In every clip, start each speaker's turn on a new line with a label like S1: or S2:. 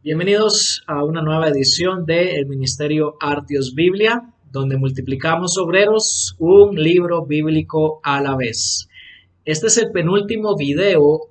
S1: Bienvenidos a una nueva edición del Ministerio Artios Biblia, donde multiplicamos obreros un libro bíblico a la vez. Este es el penúltimo video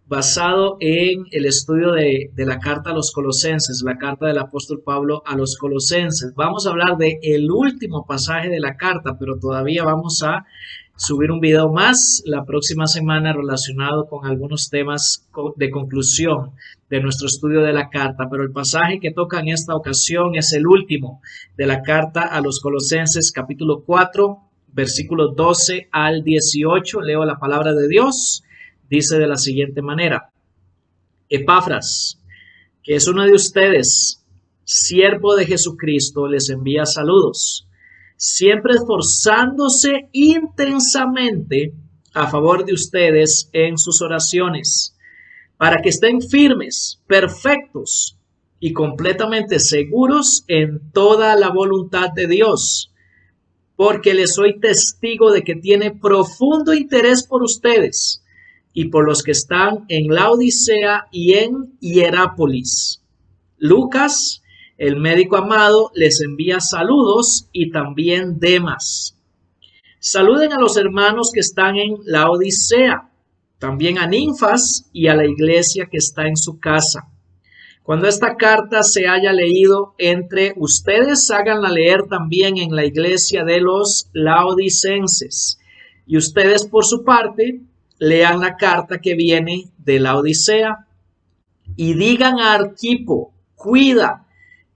S1: basado en el estudio de la carta a los Colosenses, la carta del apóstol Pablo a los Colosenses. Vamos a hablar del último pasaje de la carta, pero todavía vamos a subir un video más la próxima semana relacionado con algunos temas de conclusión de nuestro estudio de la carta, pero el pasaje que toca en esta ocasión es el último de la carta a los Colosenses, capítulo 4, versículos 12 al 18. Leo la palabra de Dios. Dice de la siguiente manera: Epafras, que es uno de ustedes, siervo de Jesucristo, les envía saludos, siempre esforzándose intensamente a favor de ustedes en sus oraciones, para que estén firmes, perfectos y completamente seguros en toda la voluntad de Dios, porque les soy testigo de que tiene profundo interés por ustedes y por los que están en Laodicea y en Hierápolis. Lucas, el médico amado, les envía saludos, y también Demas. Saluden a los hermanos que están en Laodicea, también a Ninfas y a la iglesia que está en su casa. Cuando esta carta se haya leído entre ustedes, háganla leer también en la iglesia de los laodicenses. Y ustedes, por su parte, lean la carta que viene de Laodicea y digan a Arquipo: cuida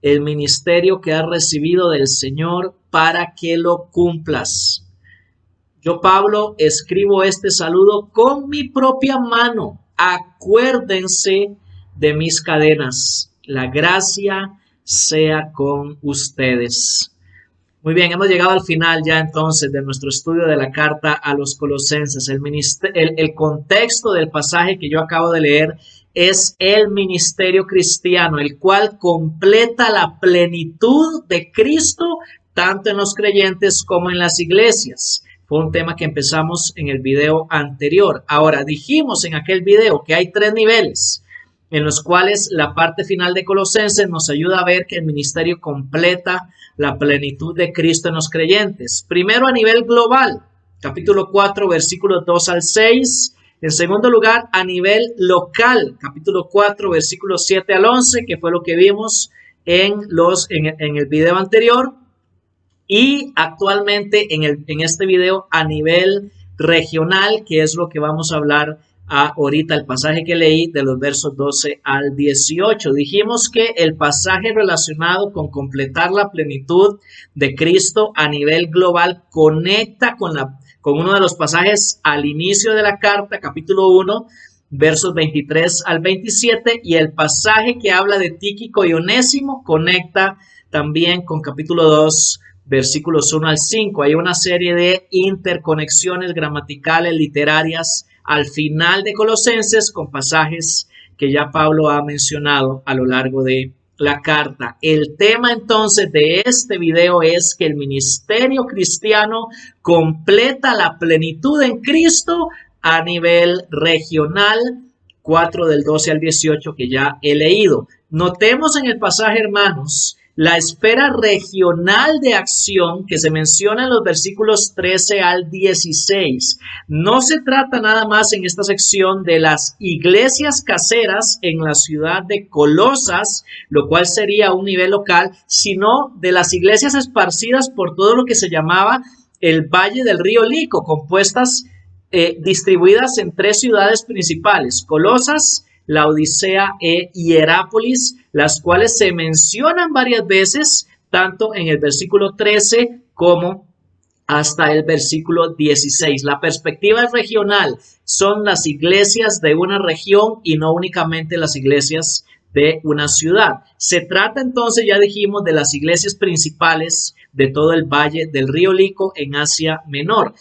S1: el ministerio que has recibido del Señor para que lo cumplas. Yo, Pablo, escribo este saludo con mi propia mano. Acuérdense de mis cadenas. La gracia sea con ustedes. Muy bien, hemos llegado al final ya entonces de nuestro estudio de la carta a los Colosenses. El contexto del pasaje que yo acabo de leer es el ministerio cristiano, el cual completa la plenitud de Cristo tanto en los creyentes como en las iglesias. Fue un tema que empezamos en el video anterior. Ahora, dijimos en aquel video que hay 3 niveles en los cuales la parte final de Colosenses nos ayuda a ver que el ministerio completa la plenitud de Cristo en los creyentes. Primero, a nivel global, capítulo 4, versículos 2 al 6. En segundo lugar, a nivel local, capítulo 4, versículos 7 al 11, que fue lo que vimos en el video anterior. Y actualmente en este video a nivel regional, que es lo que vamos a hablar ahorita, el pasaje que leí de los versos 12 al 18. Dijimos que el pasaje relacionado con completar la plenitud de Cristo a nivel global conecta con uno de los pasajes al inicio de la carta, capítulo 1, versos 23 al 27, y el pasaje que habla de Tíquico y Onésimo conecta también con capítulo 2, versículos 1 al 5. Hay una serie de interconexiones gramaticales, literarias, al final de Colosenses con pasajes que ya Pablo ha mencionado a lo largo de la carta. El tema entonces de este video es que el ministerio cristiano completa la plenitud en Cristo a nivel regional, 4 del 12 al 18 que ya he leído. Notemos en el pasaje, hermanos, la esfera regional de acción que se menciona en los versículos 13 al 16. No se trata nada más en esta sección de las iglesias caseras en la ciudad de Colosas, lo cual sería un nivel local, sino de las iglesias esparcidas por todo lo que se llamaba el Valle del Río Lico, compuestas, distribuidas en 3 ciudades principales: Colosas, Laodicea e Hierápolis, las cuales se mencionan varias veces, tanto en el versículo 13 como hasta el versículo 16. La perspectiva es regional, son las iglesias de una región y no únicamente las iglesias de una ciudad. Se trata entonces, ya dijimos, de las iglesias principales de todo el Valle del Río Lico en Asia Menor.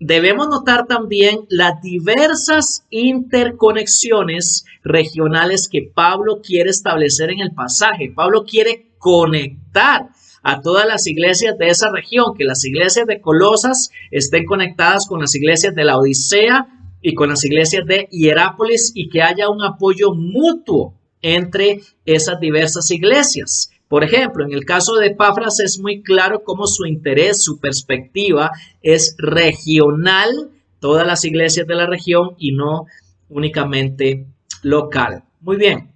S1: Debemos notar también las diversas interconexiones regionales que Pablo quiere establecer en el pasaje. Pablo quiere conectar a todas las iglesias de esa región, que las iglesias de Colosas estén conectadas con las iglesias de Laodicea y con las iglesias de Hierápolis, y que haya un apoyo mutuo entre esas diversas iglesias. Por ejemplo, en el caso de Epafras es muy claro cómo su interés, su perspectiva es regional, todas las iglesias de la región y no únicamente local. Muy bien.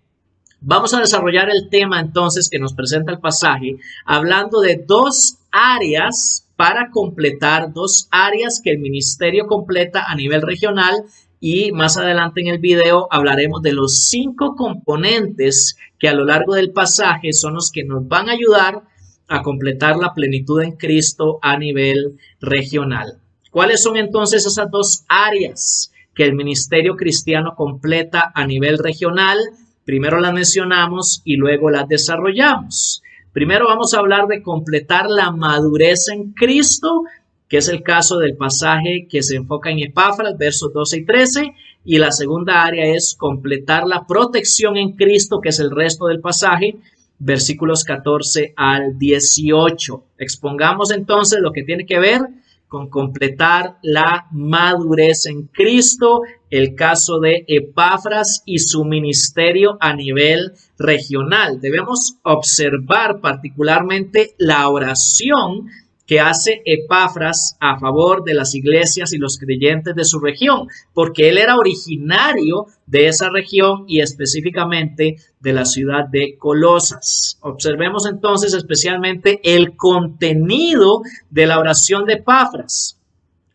S1: Vamos a desarrollar el tema entonces que nos presenta el pasaje, hablando de dos áreas para completar, dos áreas que el ministerio completa a nivel regional, y más adelante en el video hablaremos de los 5 componentes que a lo largo del pasaje son los que nos van a ayudar a completar la plenitud en Cristo a nivel regional. ¿Cuáles son entonces esas dos áreas que el ministerio cristiano completa a nivel regional? Primero las mencionamos y luego las desarrollamos. Primero vamos a hablar de completar la madurez en Cristo, que es el caso del pasaje que se enfoca en Epafras, versos 12 y 13. Y la segunda área es completar la protección en Cristo, que es el resto del pasaje, versículos 14 al 18. Expongamos entonces lo que tiene que ver con completar la madurez en Cristo, el caso de Epafras y su ministerio a nivel regional. Debemos observar particularmente la oración que hace Epafras a favor de las iglesias y los creyentes de su región, porque él era originario de esa región y específicamente de la ciudad de Colosas. Observemos entonces especialmente el contenido de la oración de Epafras.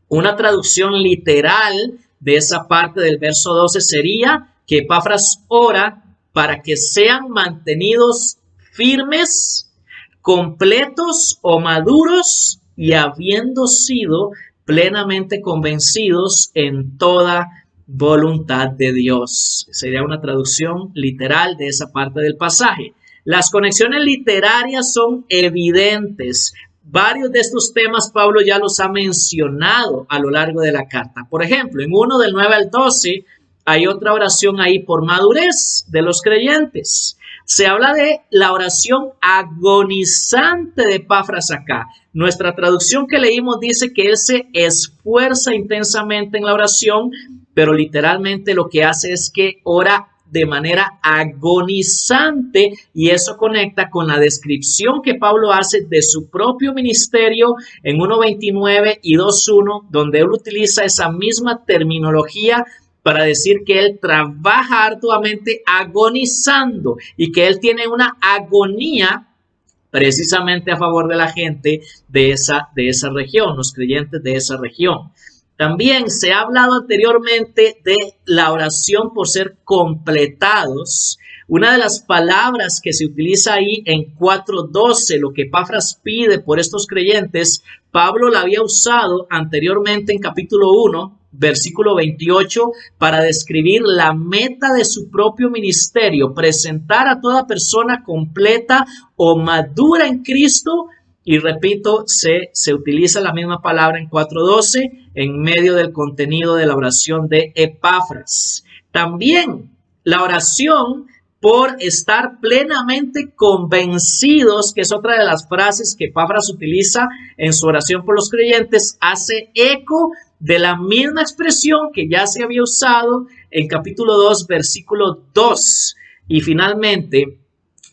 S1: Una traducción literal de esa parte del verso 12 sería que Epafras ora para que sean mantenidos firmes, completos o maduros y habiendo sido plenamente convencidos en toda voluntad de Dios. Sería una traducción literal de esa parte del pasaje. Las conexiones literarias son evidentes. Varios de estos temas Pablo ya los ha mencionado a lo largo de la carta. Por ejemplo, en 1 del 9 al 12 hay otra oración ahí por madurez de los creyentes. Se habla de la oración agonizante de Epafras acá. Nuestra traducción que leímos dice que él se esfuerza intensamente en la oración, pero literalmente lo que hace es que ora de manera agonizante, y eso conecta con la descripción que Pablo hace de su propio ministerio en 1:29 y 2:1, donde él utiliza esa misma terminología para decir que él trabaja arduamente agonizando y que él tiene una agonía precisamente a favor de la gente de esa región, los creyentes de esa región. También se ha hablado anteriormente de la oración por ser completados. Una de las palabras que se utiliza ahí en 4:12, lo que Epafras pide por estos creyentes, Pablo la había usado anteriormente en capítulo 1, versículo 28, para describir la meta de su propio ministerio, presentar a toda persona completa o madura en Cristo. Y repito, se utiliza la misma palabra en 4:12 en medio del contenido de la oración de Epafras. También la oración por estar plenamente convencidos, que es otra de las frases que Epafras utiliza en su oración por los creyentes, hace eco de la misma expresión que ya se había usado en capítulo 2, versículo 2. Y finalmente,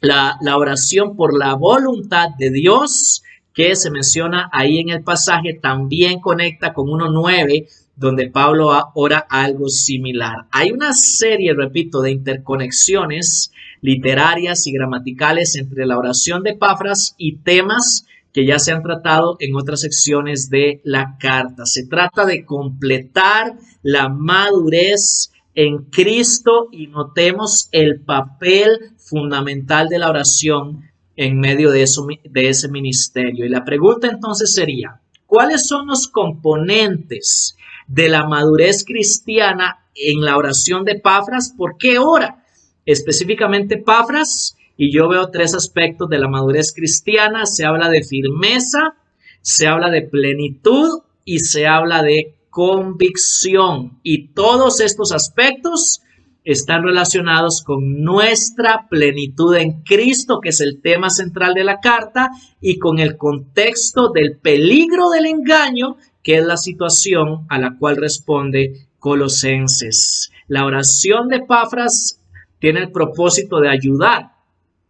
S1: la oración por la voluntad de Dios, que se menciona ahí en el pasaje, también conecta con 1:9, donde Pablo ora algo similar. Hay una serie, repito, de interconexiones literarias y gramaticales entre la oración de Epafras y temas que ya se han tratado en otras secciones de la carta. Se trata de completar la madurez en Cristo y notemos el papel fundamental de la oración en medio de ese ministerio. Y la pregunta entonces sería, ¿cuáles son los componentes de la madurez cristiana en la oración de Epafras? ¿Por qué ora específicamente Epafras? Y yo veo 3 aspectos de la madurez cristiana. Se habla de firmeza, se habla de plenitud y se habla de convicción. Y todos estos aspectos están relacionados con nuestra plenitud en Cristo, que es el tema central de la carta, y con el contexto del peligro del engaño, que es la situación a la cual responde Colosenses. La oración de Epafras tiene el propósito de ayudar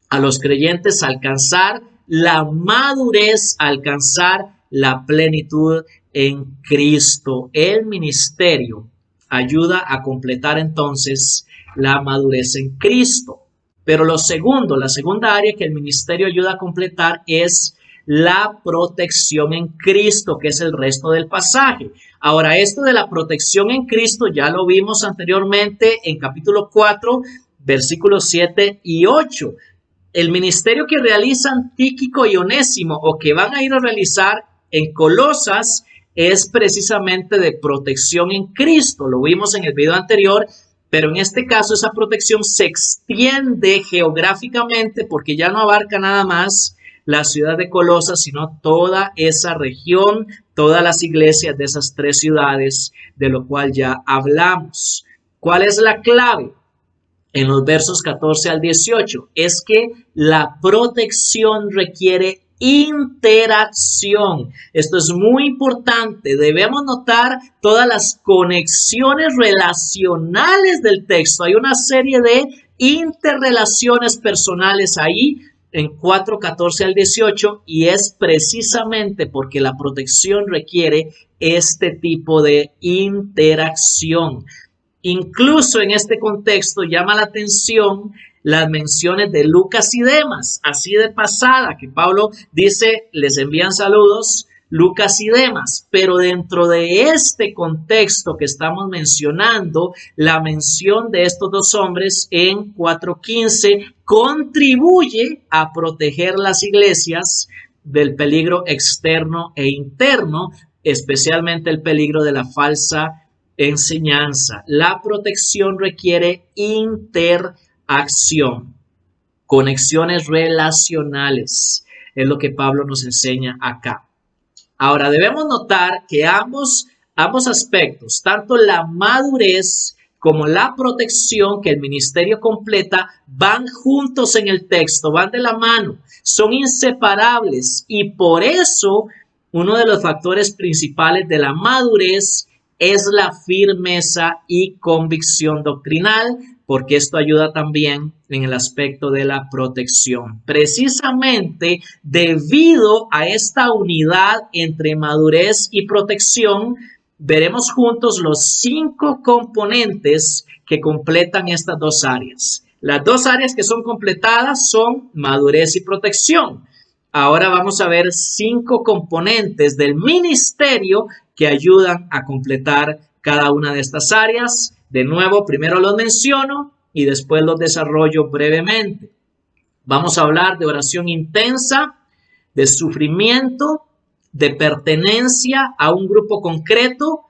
S1: a los creyentes a alcanzar la madurez, a alcanzar la plenitud en Cristo. El ministerio ayuda a completar entonces la madurez en Cristo. Pero la segunda área que el ministerio ayuda a completar es la protección en Cristo, que es el resto del pasaje. Ahora, esto de la protección en Cristo ya lo vimos anteriormente en capítulo 4, versículos 7 y 8. El ministerio que realizan Tíquico y Onésimo, o que van a ir a realizar en Colosas, es precisamente de protección en Cristo. Lo vimos en el video anterior, pero en este caso esa protección se extiende geográficamente porque ya no abarca nada más la ciudad de Colosas, sino toda esa región, todas las iglesias de esas 3 ciudades, de lo cual ya hablamos. ¿Cuál es la clave? En los versos 14 al 18, es que la protección requiere interacción. Esto es muy importante. Debemos notar todas las conexiones relacionales del texto. Hay una serie de interrelaciones personales ahí en 4, 14 al 18, y es precisamente porque la protección requiere este tipo de interacción. Incluso en este contexto llama la atención las menciones de Lucas y Demas, así de pasada, que Pablo dice, les envían saludos Lucas y Demas, pero dentro de este contexto que estamos mencionando, la mención de estos 2 hombres en 4:15 contribuye a proteger las iglesias del peligro externo e interno, especialmente el peligro de la falsa enseñanza. La protección requiere interacción, conexiones relacionales, es lo que Pablo nos enseña acá. Ahora debemos notar que ambos aspectos, tanto la madurez como la protección que el ministerio completa, van juntos en el texto, van de la mano, son inseparables, y por eso uno de los factores principales de la madurez es la firmeza y convicción doctrinal, porque esto ayuda también en el aspecto de la protección. Precisamente debido a esta unidad entre madurez y protección, veremos juntos los 5 componentes que completan estas 2 áreas. Las 2 áreas que son completadas son madurez y protección. Ahora vamos a ver 5 componentes del ministerio que ayudan a completar cada una de estas áreas. De nuevo, primero los menciono y después los desarrollo brevemente. Vamos a hablar de oración intensa, de sufrimiento, de pertenencia a un grupo concreto,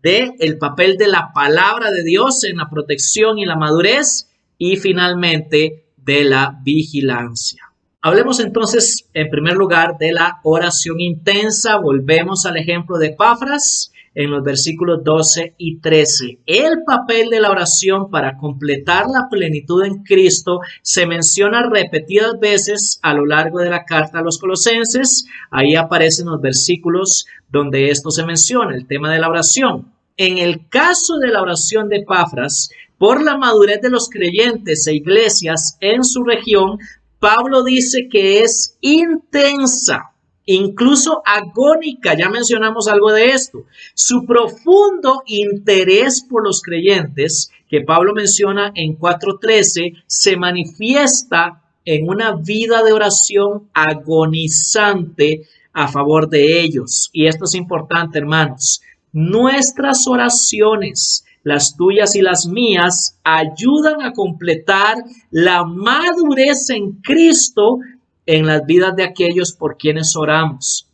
S1: de el papel de la palabra de Dios en la protección y la madurez, y finalmente de la vigilancia. Hablemos entonces en primer lugar de la oración intensa. Volvemos al ejemplo de Epafras en los versículos 12 y 13. El papel de la oración para completar la plenitud en Cristo se menciona repetidas veces a lo largo de la carta a los Colosenses. Ahí aparecen los versículos donde esto se menciona, el tema de la oración. En el caso de la oración de Epafras, por la madurez de los creyentes e iglesias en su región, Pablo dice que es intensa, incluso agónica. Ya mencionamos algo de esto. Su profundo interés por los creyentes, que Pablo menciona en 4:13, se manifiesta en una vida de oración agonizante a favor de ellos. Y esto es importante, hermanos. Nuestras oraciones, las tuyas y las mías, ayudan a completar la madurez en Cristo en las vidas de aquellos por quienes oramos.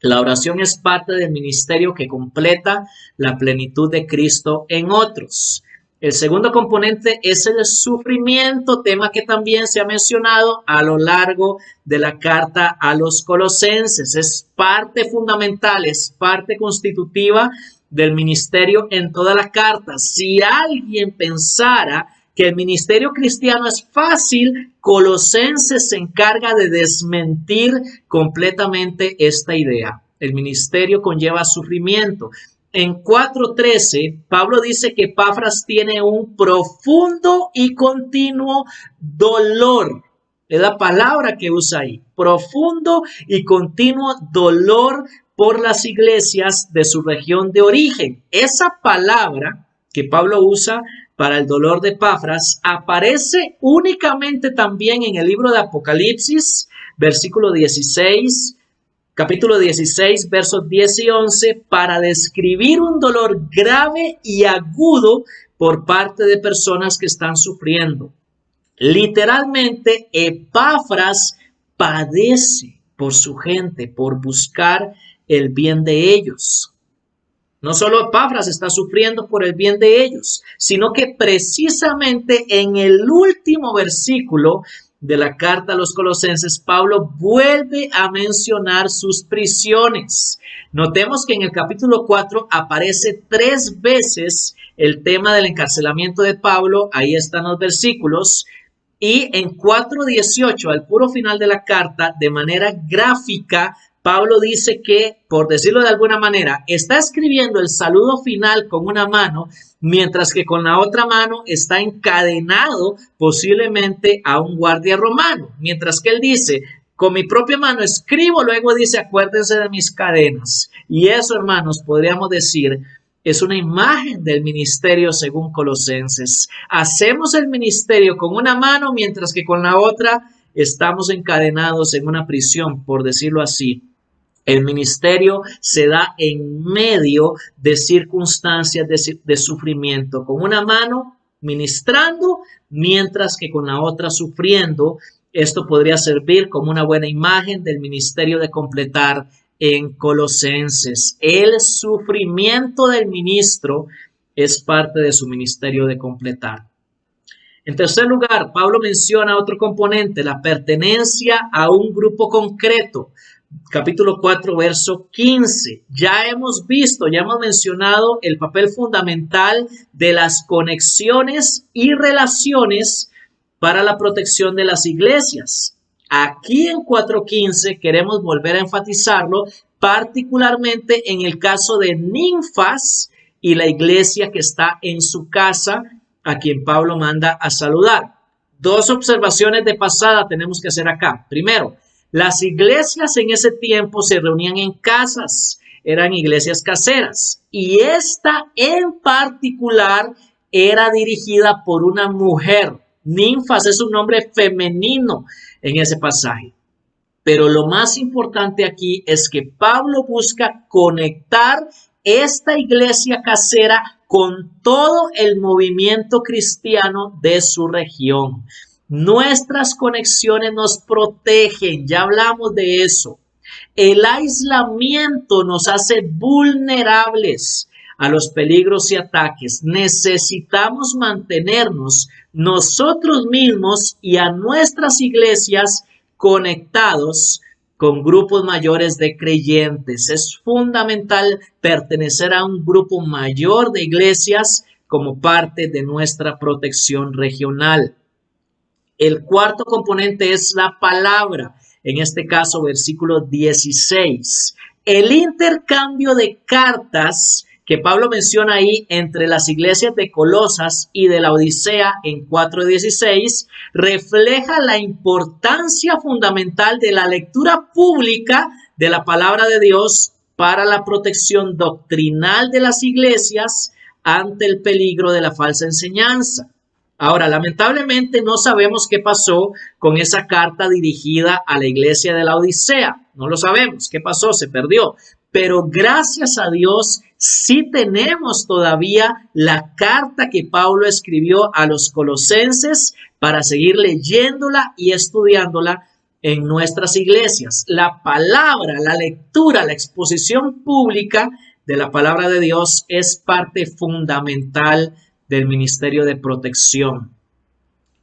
S1: La oración es parte del ministerio que completa la plenitud de Cristo en otros. El segundo componente es el sufrimiento, tema que también se ha mencionado a lo largo de la carta a los Colosenses. Es parte fundamental, es parte constitutiva del ministerio en toda la carta. Si alguien pensara que el ministerio cristiano es fácil, Colosenses se encarga de desmentir completamente esta idea. El ministerio conlleva sufrimiento. en 4:13, Pablo dice que Epafras tiene un profundo y continuo dolor. Es la palabra que usa ahí, profundo y continuo dolor por las iglesias de su región de origen. Esa palabra que Pablo usa para el dolor de Epafras aparece únicamente también en el libro de Apocalipsis, versículo 16, capítulo 16, versos 10 y 11, para describir un dolor grave y agudo por parte de personas que están sufriendo. Literalmente, Epafras padece por su gente, por buscar el bien de ellos. No solo Epafras está sufriendo por el bien de ellos, sino que precisamente en el último versículo de la carta a los Colosenses, Pablo vuelve a mencionar sus prisiones. Notemos que en el capítulo 4 aparece 3 veces el tema del encarcelamiento de Pablo, ahí están los versículos, y en 4:18, al puro final de la carta, de manera gráfica, Pablo dice que, por decirlo de alguna manera, está escribiendo el saludo final con una mano, mientras que con la otra mano está encadenado posiblemente a un guardia romano. Mientras que él dice, con mi propia mano escribo, luego dice, acuérdense de mis cadenas. Y eso, hermanos, podríamos decir, es una imagen del ministerio según Colosenses. Hacemos el ministerio con una mano, mientras que con la otra estamos encadenados en una prisión, por decirlo así. El ministerio se da en medio de circunstancias de sufrimiento, con una mano ministrando, mientras que con la otra sufriendo. Esto podría servir como una buena imagen del ministerio de completar en Colosenses. El sufrimiento del ministro es parte de su ministerio de completar. En tercer lugar, Pablo menciona otro componente, la pertenencia a un grupo concreto. Capítulo 4, verso 15. Ya hemos mencionado el papel fundamental de las conexiones y relaciones para la protección de las iglesias. Aquí en 4:15 queremos volver a enfatizarlo, particularmente en el caso de Ninfas y la iglesia que está en su casa, a quien Pablo manda a saludar. 2 observaciones de pasada tenemos que hacer acá. Primero, las iglesias en ese tiempo se reunían en casas, eran iglesias caseras, y esta en particular era dirigida por una mujer. Ninfas es un nombre femenino en ese pasaje. Pero lo más importante aquí es que Pablo busca conectar esta iglesia casera con todo el movimiento cristiano de su región. Nuestras conexiones nos protegen, ya hablamos de eso. El aislamiento nos hace vulnerables a los peligros y ataques. Necesitamos mantenernos nosotros mismos y a nuestras iglesias conectados con grupos mayores de creyentes. Es fundamental pertenecer a un grupo mayor de iglesias como parte de nuestra protección regional. El cuarto componente es la palabra, en este caso versículo 16. El intercambio de cartas que Pablo menciona ahí entre las iglesias de Colosas y de la Odisea en 4:16 refleja la importancia fundamental de la lectura pública de la palabra de Dios para la protección doctrinal de las iglesias ante el peligro de la falsa enseñanza. Ahora, lamentablemente no sabemos qué pasó con esa carta dirigida a la iglesia de la Odisea. No lo sabemos. ¿Qué pasó? Se perdió. Pero gracias a Dios sí tenemos todavía la carta que Pablo escribió a los colosenses para seguir leyéndola y estudiándola en nuestras iglesias. La palabra, la lectura, la exposición pública de la palabra de Dios es parte fundamental del ministerio de protección.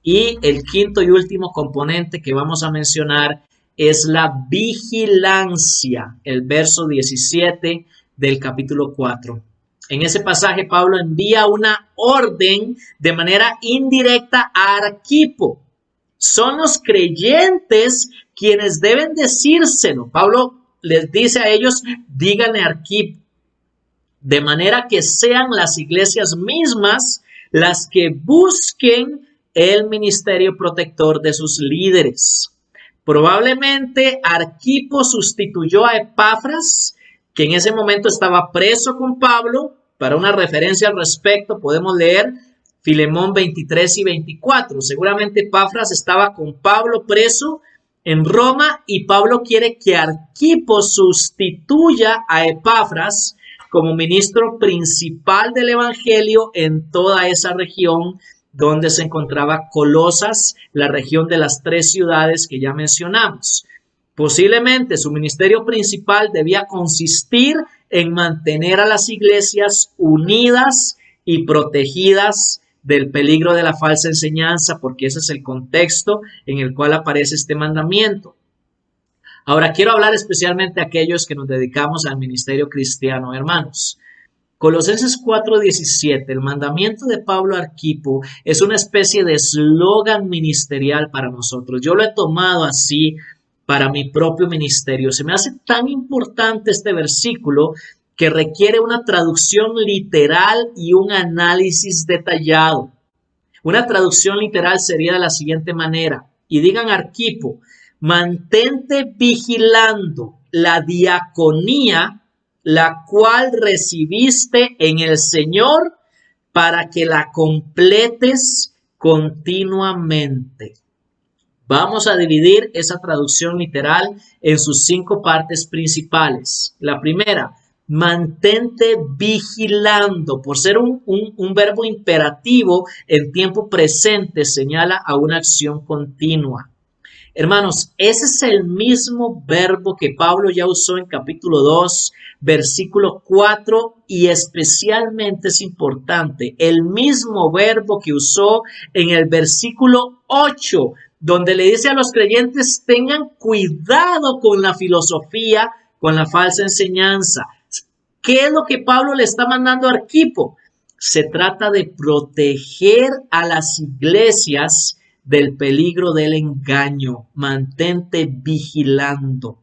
S1: Y el quinto y último componente que vamos a mencionar es la vigilancia, el verso 17 del capítulo 4. En ese pasaje Pablo envía una orden de manera indirecta a Arquipo. Son los creyentes quienes deben decírselo. Pablo les dice a ellos, díganle a Arquipo. de manera que sean las iglesias mismas las que busquen el ministerio protector de sus líderes. Probablemente Arquipo sustituyó a Epafras, que en ese momento estaba preso con Pablo. Para una referencia al respecto podemos leer Filemón 23 y 24. Seguramente Epafras estaba con Pablo preso en Roma y Pablo quiere que Arquipo sustituya a Epafras como ministro principal del evangelio en toda esa región donde se encontraba Colosas, la región de las 3 ciudades que ya mencionamos. Posiblemente su ministerio principal debía consistir en mantener a las iglesias unidas y protegidas del peligro de la falsa enseñanza, porque ese es el contexto en el cual aparece este mandamiento. Ahora quiero hablar especialmente a aquellos que nos dedicamos al ministerio cristiano, hermanos. Colosenses 4:17, el mandamiento de Pablo a Arquipo es una especie de eslogan ministerial para nosotros. Yo lo he tomado así para mi propio ministerio. Se me hace tan importante este versículo que requiere una traducción literal y un análisis detallado. Una traducción literal sería de la siguiente manera, y digan Arquipo: mantente vigilando la diaconía, la cual recibiste en el Señor, para que la completes continuamente. Vamos a dividir esa traducción literal en sus 5 partes principales. La primera, mantente vigilando. Por ser un verbo imperativo en tiempo presente, señala a una acción continua. Hermanos, ese es el mismo verbo que Pablo ya usó en capítulo 2, versículo 4, y especialmente es importante, el mismo verbo que usó en el versículo 8, donde le dice a los creyentes: tengan cuidado con la filosofía, con la falsa enseñanza. ¿Qué es lo que Pablo le está mandando a Arquipo? Se trata de proteger a las iglesias del peligro del engaño. Mantente vigilando.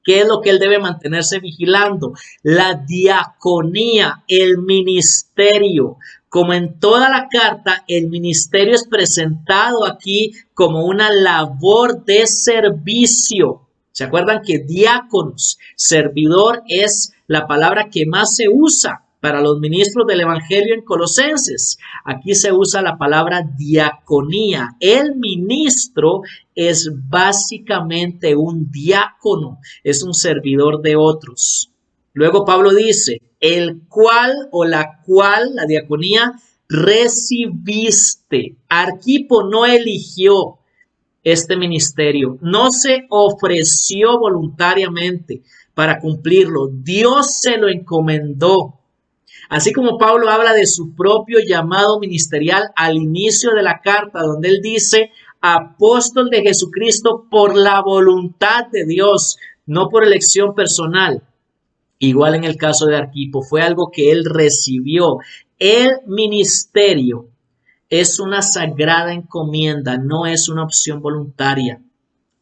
S1: ¿Qué es lo que él debe mantenerse vigilando? La diaconía, el ministerio. Como en toda la carta, el ministerio es presentado aquí como una labor de servicio. ¿Se acuerdan que diáconos, servidor, es la palabra que más se usa para los ministros del evangelio en Colosenses? Aquí se usa la palabra diaconía. El ministro es básicamente un diácono, es un servidor de otros. Luego Pablo dice: el cual o la cual, la diaconía, recibiste. Arquipo no eligió este ministerio, no se ofreció voluntariamente para cumplirlo. Dios se lo encomendó. Así como Pablo habla de su propio llamado ministerial al inicio de la carta, donde él dice: apóstol de Jesucristo por la voluntad de Dios, no por elección personal. Igual en el caso de Arquipo, fue algo que él recibió. El ministerio es una sagrada encomienda, no es una opción voluntaria.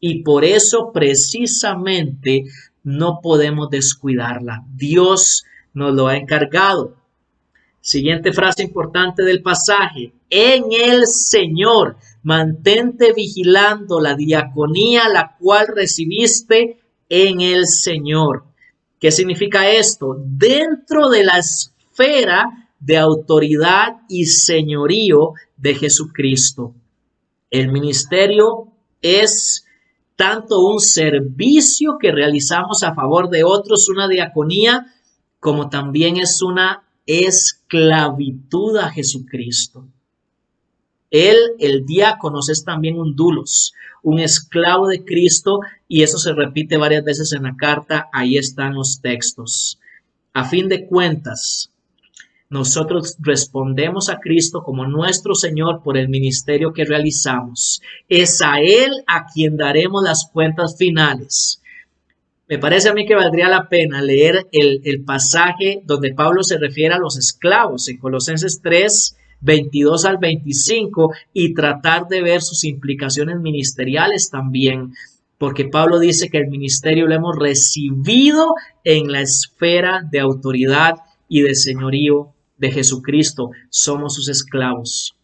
S1: Y por eso precisamente no podemos descuidarla. Dios nos lo ha encargado. Siguiente frase importante del pasaje: en el Señor, mantente vigilando la diaconía, la cual recibiste en el Señor. ¿Qué significa esto? Dentro de la esfera de autoridad y señorío de Jesucristo. El ministerio es tanto un servicio que realizamos a favor de otros, una diaconía, como también es una esclavitud a Jesucristo. Él, el diácono, es también un doulos, un esclavo de Cristo, y eso se repite varias veces en la carta. Ahí están los textos. A fin de cuentas, nosotros respondemos a Cristo como nuestro Señor por el ministerio que realizamos. Es a Él a quien daremos las cuentas finales. Me parece a mí que valdría la pena leer el pasaje donde Pablo se refiere a los esclavos en Colosenses 3, 22 al 25, y tratar de ver sus implicaciones ministeriales también, porque Pablo dice que el ministerio lo hemos recibido en la esfera de autoridad y de señorío de Jesucristo. Somos sus esclavos.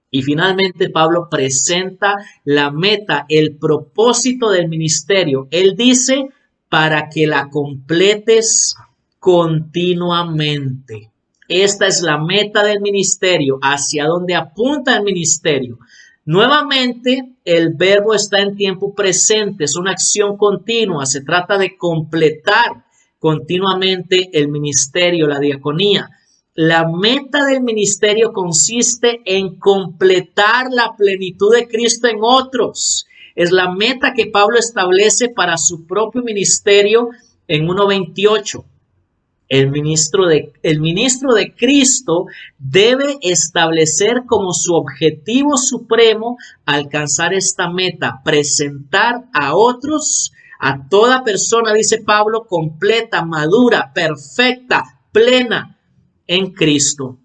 S1: Y finalmente Pablo presenta la meta, el propósito del ministerio. Él dice, para que la completes continuamente. Esta es la meta del ministerio, hacia donde apunta el ministerio. Nuevamente, el verbo está en tiempo presente, es una acción continua, se trata de completar continuamente el ministerio, la diaconía. La meta del ministerio consiste en completar la plenitud de Cristo en otros. Es la meta que Pablo establece para su propio ministerio en 1:28. El ministro de Cristo debe establecer como su objetivo supremo alcanzar esta meta, presentar a otros, a toda persona, dice Pablo, completa, madura, perfecta, plena en Cristo.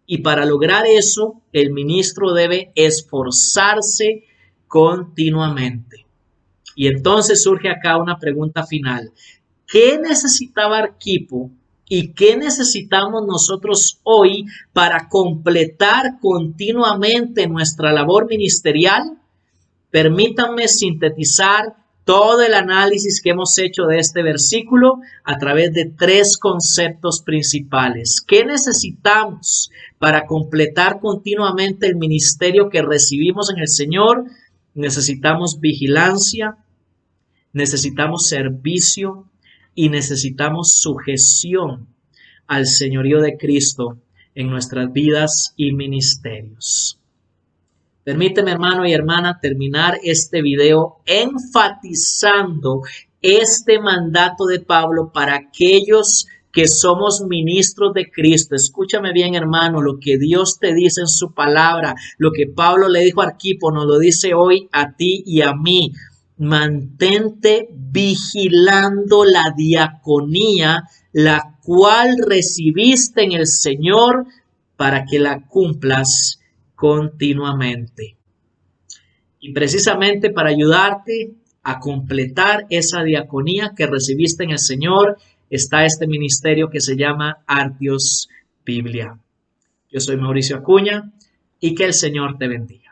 S1: Y para lograr eso, el ministro debe esforzarse continuamente. Y entonces surge acá una pregunta final. ¿Qué necesitaba Arquipo y qué necesitamos nosotros hoy para completar continuamente nuestra labor ministerial? Permítanme sintetizar todo el análisis que hemos hecho de este versículo a través de 3 conceptos principales. ¿Qué necesitamos para completar continuamente el ministerio que recibimos en el Señor? Necesitamos vigilancia, necesitamos servicio y necesitamos sujeción al señorío de Cristo en nuestras vidas y ministerios. Permíteme, hermano y hermana, terminar este video enfatizando este mandato de Pablo para aquellos que somos ministros de Cristo. Escúchame bien, hermano, lo que Dios te dice en su palabra, lo que Pablo le dijo a Arquipo, nos lo dice hoy a ti y a mí. Mantente vigilando la diaconía, la cual recibiste en el Señor, para que la cumplas continuamente. Y precisamente para ayudarte a completar esa diaconía que recibiste en el Señor, está este ministerio que se llama Artios Biblia. Yo soy Mauricio Acuña y que el Señor te bendiga.